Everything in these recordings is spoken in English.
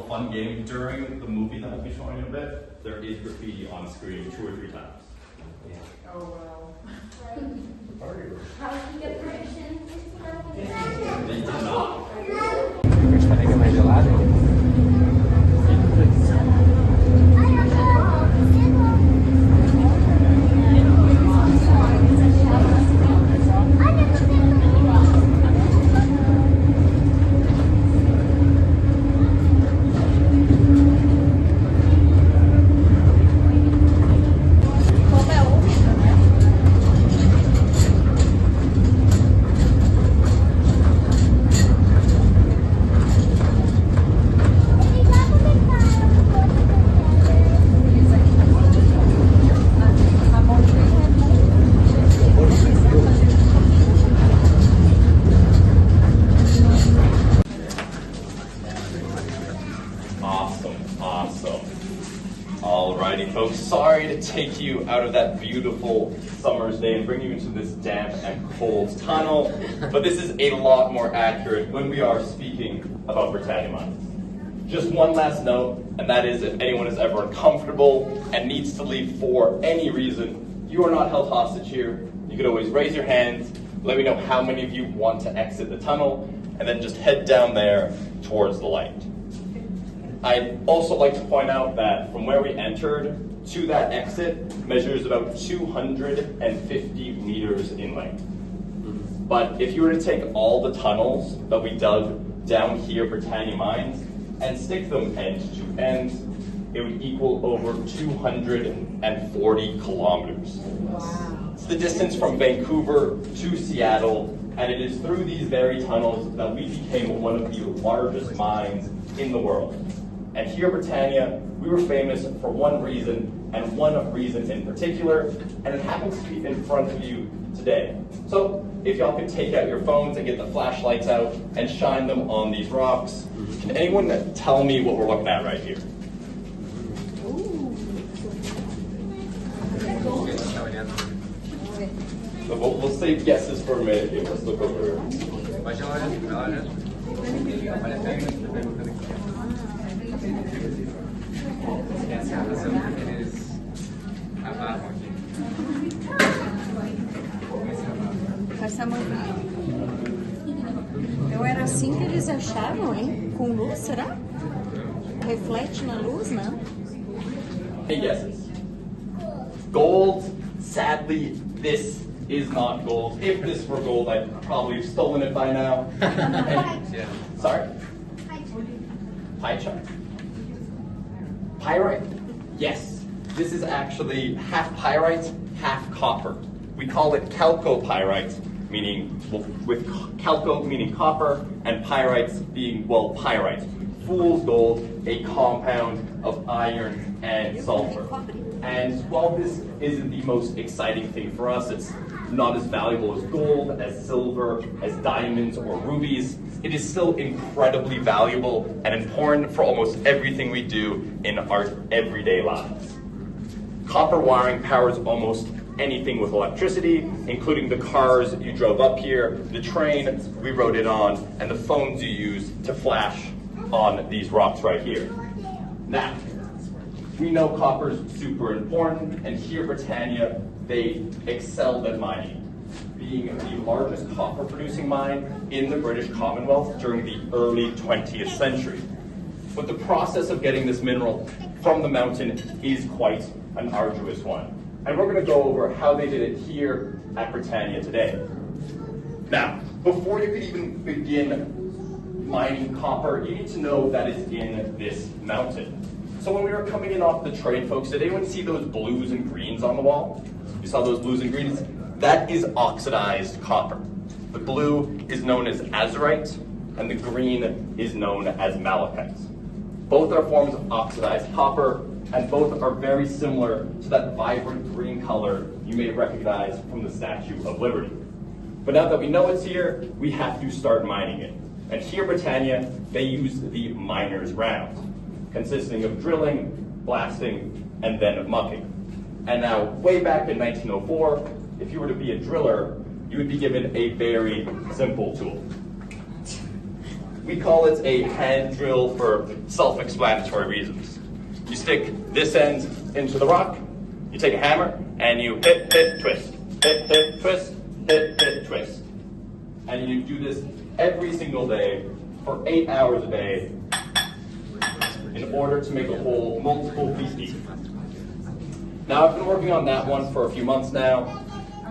little fun game. During the movie that I'll be showing in a bit, there is graffiti on screen 2 or 3 times. Oh, wow. How did you get permission? They did not. Gostaria que é mais gelada? Take you out of that beautiful summer's day and bring you into this damp and cold tunnel, but this is a lot more accurate when we are speaking about Britannia Mines. Just one last note, and that is if anyone is ever uncomfortable and needs to leave for any reason, you are not held hostage here. You could always raise your hands, let me know how many of you want to exit the tunnel, and then just head down there towards the light. I'd also like to point out that from where we entered to that exit measures about 250 meters in length. But if you were to take all the tunnels that we dug down here for Britannia Mines and stick them end to end, it would equal over 240 kilometers. Wow. It's the distance from Vancouver to Seattle, and it is through these very tunnels that we became one of the largest mines in the world. And here at Britannia, we were famous for one reason, and one reason in particular, and it happens to be in front of you today. So, if y'all could take out your phones and get the flashlights out and shine them on these rocks. Can anyone tell me what we're looking at right here? So we'll save guesses for a minute here. Let's look over here. Essa mãozinha. Então era assim que eles achavam, hein? Com luz, será? Reflete na luz, não? Any guesses? Gold? Sadly, this is not gold. If this were gold, I'd probably have stolen it by now. Sorry? Pie chart? Pyrite? Yes. This is actually half pyrite, half copper. We call it chalcopyrite, meaning, well, with chalco meaning copper, and pyrites being, well, pyrite. Fool's gold, a compound of iron and sulfur. And while this isn't the most exciting thing for us, it's not as valuable as gold, as silver, as diamonds or rubies, it is still incredibly valuable and important for almost everything we do in our everyday lives. Copper wiring powers almost anything with electricity, including the cars you drove up here, the train we rode it on, and the phones you use to flash on these rocks right here. Now, we know copper's super important, and here at Britannia, they excelled at mining, being the largest copper producing mine in the British Commonwealth during the early 20th century. But the process of getting this mineral from the mountain is quite an arduous one. And we're going to go over how they did it here at Britannia today. Now, before you could even begin mining copper, you need to know that it's in this mountain. So when we were coming in off the train, folks, did anyone see those blues and greens on the wall? You saw those blues and greens? That is oxidized copper. The blue is known as azurite, and the green is known as malachite. Both are forms of oxidized copper, and both are very similar to that vibrant green color you may recognize from the Statue of Liberty. But now that we know it's here, we have to start mining it. And here at Britannia, they use the miner's round, consisting of drilling, blasting, and then mucking. And now, way back in 1904, if you were to be a driller, you would be given a very simple tool. We call it a hand drill for self-explanatory reasons. You stick this end into the rock, you take a hammer, and you hit, twist, hit, twist, hit, twist. And you do this every single day for 8 hours a day in order to make a hole multiple feet deep. Now, I've been working on that one for a few months now,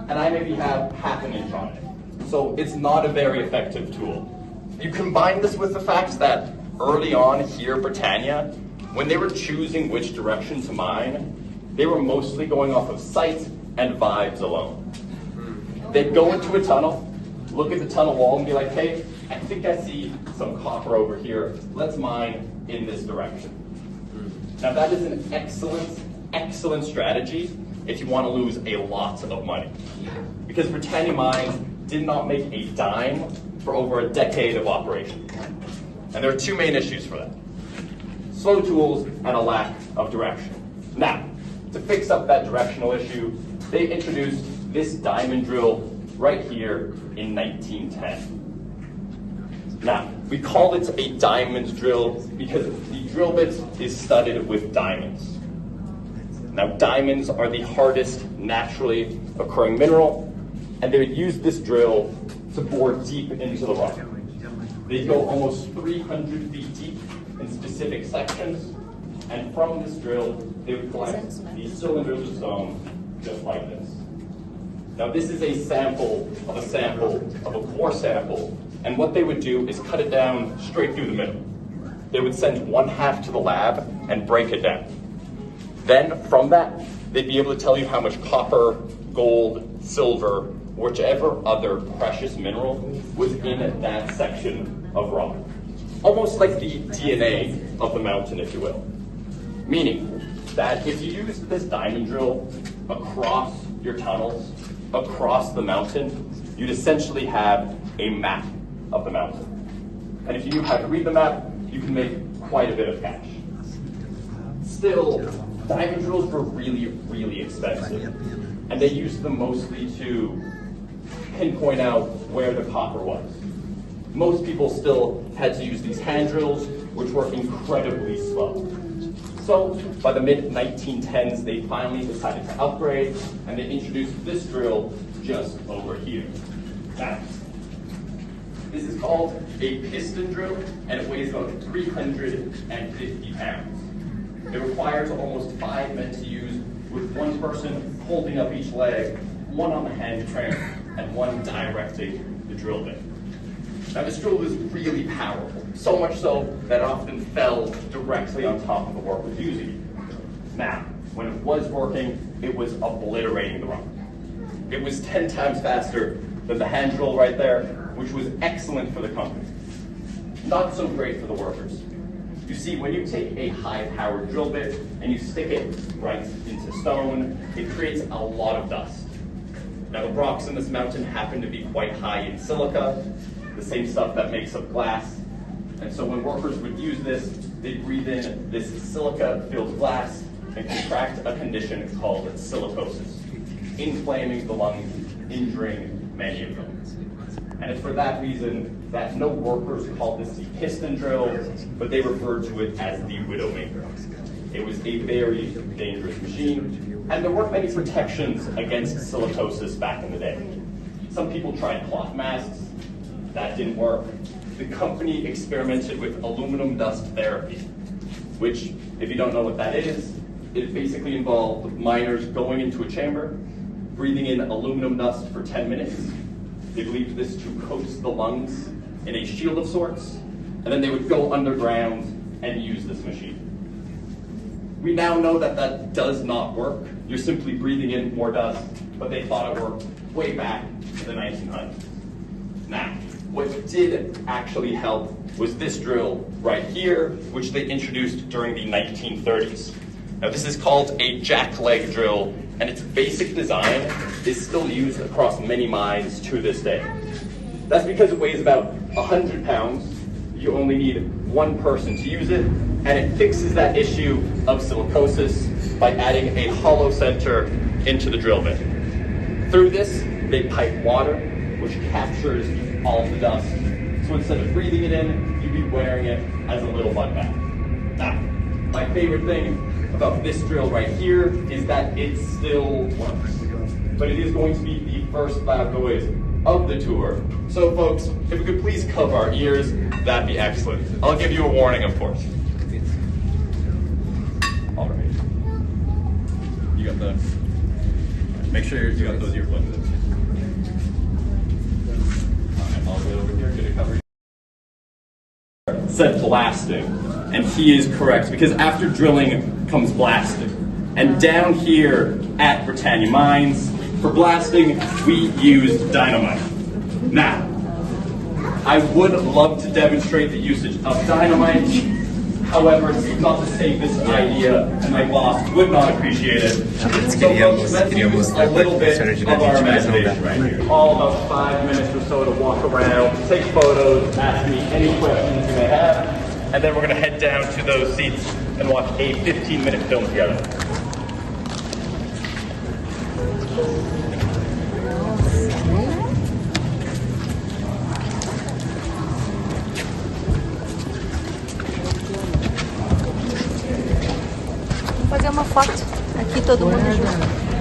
and I maybe have half an inch on it. So it's not a very effective tool. You combine this with the fact that early on here at Britannia, when they were choosing which direction to mine, they were mostly going off of sight and vibes alone. They'd go into a tunnel, look at the tunnel wall and be like, hey, I think I see some copper over here. Let's mine in this direction. Now that is an excellent strategy if you want to lose a lot of money. Because Britannia Mines did not make a dime for over a decade of operation. And there are two main issues for that: slow tools and a lack of direction. Now, to fix up that directional issue, they introduced this diamond drill right here in 1910. Now, we call it a diamond drill because the drill bit is studded with diamonds. Now, diamonds are the hardest naturally occurring mineral, and they would use this drill to bore deep into the rock. They go almost 300 feet deep in specific sections, and from this drill, they would collect these cylinders of stone just like this. Now, this is a sample of a core sample, and what they would do is cut it down straight through the middle. They would send one half to the lab and break it down. Then, from that, they'd be able to tell you how much copper, gold, silver, whichever other precious mineral was in that section of rock. Almost like the DNA of the mountain, if you will. Meaning that if you use this diamond drill across your tunnels, across the mountain, you'd essentially have a map of the mountain. And if you knew how to read the map, you can make quite a bit of cash. Still, diamond drills were really expensive, and they used them mostly to pinpoint out where the copper was. Most people still had to use these hand drills, which were incredibly slow. So by the mid-1910s, they finally decided to upgrade, and they introduced this drill just over here. Now, this is called a piston drill, and it weighs about 350 pounds. It requires almost 5 men to use, with one person holding up each leg, one on the hand crank, and one directing the drill bit. Now, this drill was really powerful, so much so that it often fell directly on top of the workers using it. Now, when it was working, it was obliterating the rock. It was 10 times faster than the hand drill right there, which was excellent for the company. Not so great for the workers. You see, when you take a high-powered drill bit and you stick it right into stone, it creates a lot of dust. Now, the rocks in this mountain happen to be quite high in silica, the same stuff that makes up glass. And so when workers would use this, they'd breathe in this silica-filled glass and contract a condition called silicosis, inflaming the lungs, injuring many of them. And it's for that reason that no workers called this the piston drill, but they referred to it as the widowmaker. It was a very dangerous machine, and there weren't many protections against silicosis back in the day. Some people tried cloth masks. That didn't work. The company experimented with aluminum dust therapy, which, if you don't know what that is, it basically involved miners going into a chamber, breathing in aluminum dust for 10 minutes. They believed this to coat the lungs in a shield of sorts, and then they would go underground and use this machine. We now know that that does not work. You're simply breathing in more dust, but they thought it worked way back in the 1900s. Now, what did actually help was this drill right here, which they introduced during the 1930s. Now, this is called a jackleg drill, and its basic design is still used across many mines to this day. That's because it weighs about 100 pounds. You only need one person to use it, and it fixes that issue of silicosis by adding a hollow center into the drill bit. Through this, they pipe water, which captures all of the dust. So instead of breathing it in, you you'd be wearing it as a little mud bag. Now, my favorite thing about this drill right here is that it still works. But it is going to be the first loud noise of the tour. So folks, if we could please cover our ears, that'd be excellent. I'll give you a warning, of course. All right. You got the... Make sure you got those earplugs in. All right, I'll get over here, get it covered. Said blasting, and he is correct, because after drilling comes blasting. And down here at Britannia Mines, for blasting, we use dynamite. Now, I would love to demonstrate the usage of dynamite. However, it's not the safest idea, and my boss would not appreciate it. So folks, let's use a little bit of our imagination right here. All about 5 minutes or so to walk around, take photos, ask me any questions you may have, and then we're going to head down to those seats and watch a 15-minute film together. Vou fazer uma foto aqui, todo mundo junto.